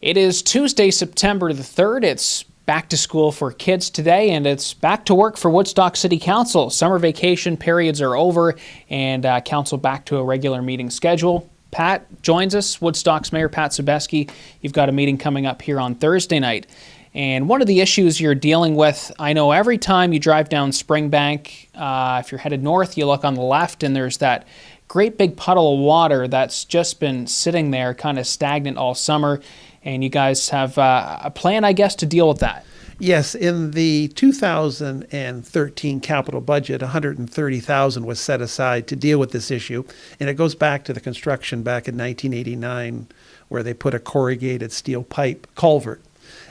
It is Tuesday, September the 3rd. It's back to school for kids today, and it's back to work for Woodstock City Council. Summer vacation periods are over, and council back to a regular meeting schedule. Pat joins us, Woodstock's Mayor Pat Sebeski. You've got a meeting coming up here on Thursday night. And one of the issues you're dealing with, I know every time you drive down Springbank, if you're headed north, you look on the left, and there's that great big puddle of water that's just been sitting there kind of stagnant all summer. And you guys have a plan, I guess, to deal with that. Yes, in the 2013 capital budget, $130,000 was set aside to deal with this issue, and it goes back to the construction back in 1989 where they put a corrugated steel pipe culvert.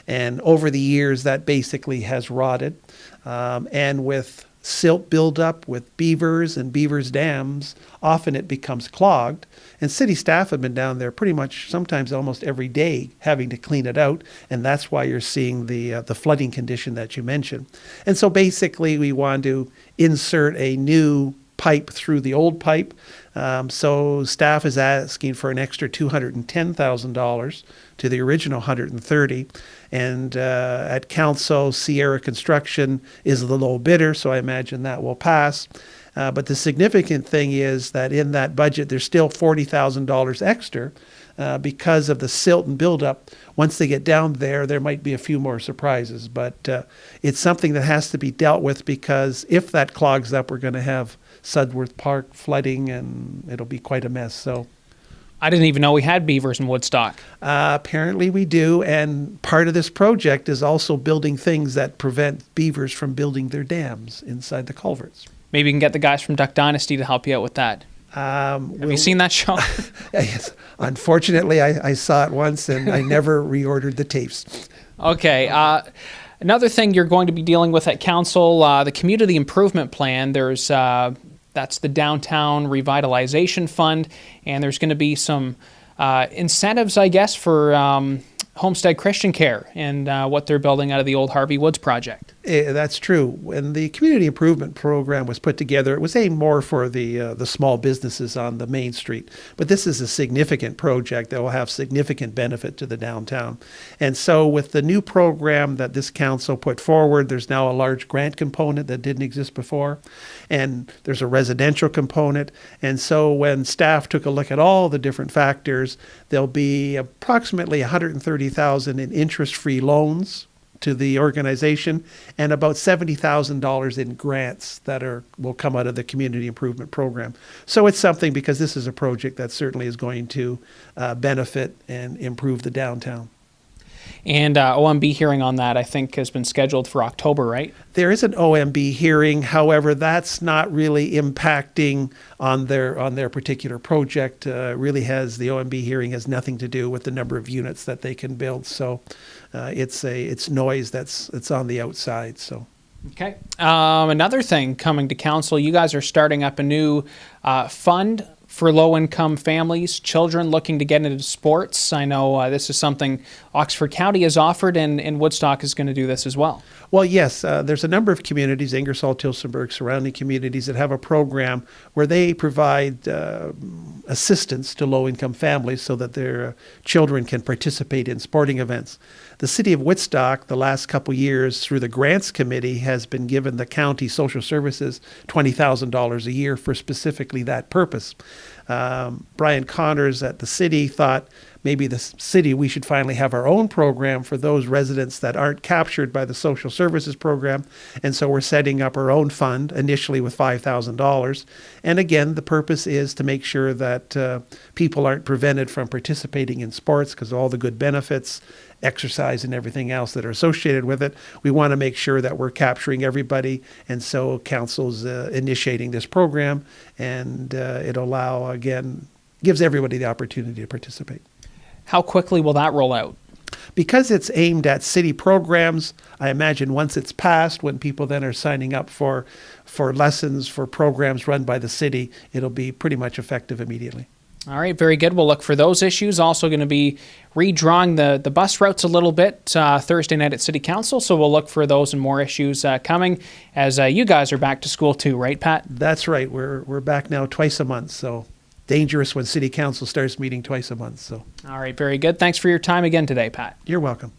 And over the years, that basically has rotted, and with silt buildup with beavers and beavers dams, often it becomes clogged. And city staff have been down there pretty much sometimes almost every day having to clean it out. And that's why you're seeing the flooding condition that you mentioned. And so basically we want to insert a new pipe through the old pipe. So staff is asking for an extra $210,000 to the original $130,000. And at council, Sierra Construction is the low bidder, so I imagine that will pass. But the significant thing is that in that budget, there's still $40,000 extra because of the silt and buildup. Once they get down there, there might be a few more surprises. But it's something that has to be dealt with, because if that clogs up, we're going to have Sudworth Park flooding, and it'll be quite a mess. So I didn't even know we had beavers in Woodstock. Apparently we do, and part of this project is also building things that prevent beavers from building their dams inside the culverts. Maybe you can get the guys from Duck Dynasty to help you out with that. Have you seen that show? Yes. Unfortunately, I saw it once, and I never reordered the tapes. Okay. Another thing you're going to be dealing with at council, the community improvement plan. There's that's the downtown revitalization fund, and there's going to be some incentives, I guess, for Homestead Christian Care and what they're building out of the old Harvey Woods project. That's true. When the community improvement program was put together, it was aimed more for the small businesses on the main street. But this is a significant project that will have significant benefit to the downtown. And so with the new program that this council put forward, there's now a large grant component that didn't exist before. And there's a residential component. And so when staff took a look at all the different factors, there'll be approximately $130,000 in interest-free loans to the organization, and about $70,000 in grants that will come out of the community improvement program. So it's something, because this is a project that certainly is going to benefit and improve the downtown. And OMB hearing on that, I think, has been scheduled for October, right? There is an OMB hearing. However, that's not really impacting on their particular project. Really has the OMB hearing has nothing to do with the number of units that they can build. So it's noise that's on the outside. So. Okay. Another thing coming to council, you guys are starting up a new fund for low-income families, children looking to get into sports. I know this is something Oxford County has offered, and Woodstock is going to do this as well. Well, yes, there's a number of communities, Ingersoll, Tillsonburg, surrounding communities, that have a program where they provide assistance to low-income families so that their children can participate in sporting events. The city of Woodstock, the last couple years, through the Grants Committee, has been given the county social services $20,000 a year for specifically that purpose. Brian Connors at the city thought maybe the city, we should finally have our own program for those residents that aren't captured by the social services program. And so we're setting up our own fund, initially with $5,000. And again, the purpose is to make sure that people aren't prevented from participating in sports because of all the good benefits, exercise, and everything else that are associated with it. We want to make sure that we're capturing everybody. And so council's initiating this program, and it'll allow, again, gives everybody the opportunity to participate. How quickly will that roll out? Because it's aimed at city programs, I imagine once it's passed, when people then are signing up for lessons, for programs run by the city, it'll be pretty much effective immediately. All right, very good. We'll look for those issues. Also going to be redrawing the bus routes a little bit Thursday night at City Council, so we'll look for those and more issues coming as you guys are back to school too, right, Pat? That's right. We're back now twice a month, so dangerous when city council starts meeting twice a month. So All right, very good. Thanks for your time again today, Pat. you're welcome.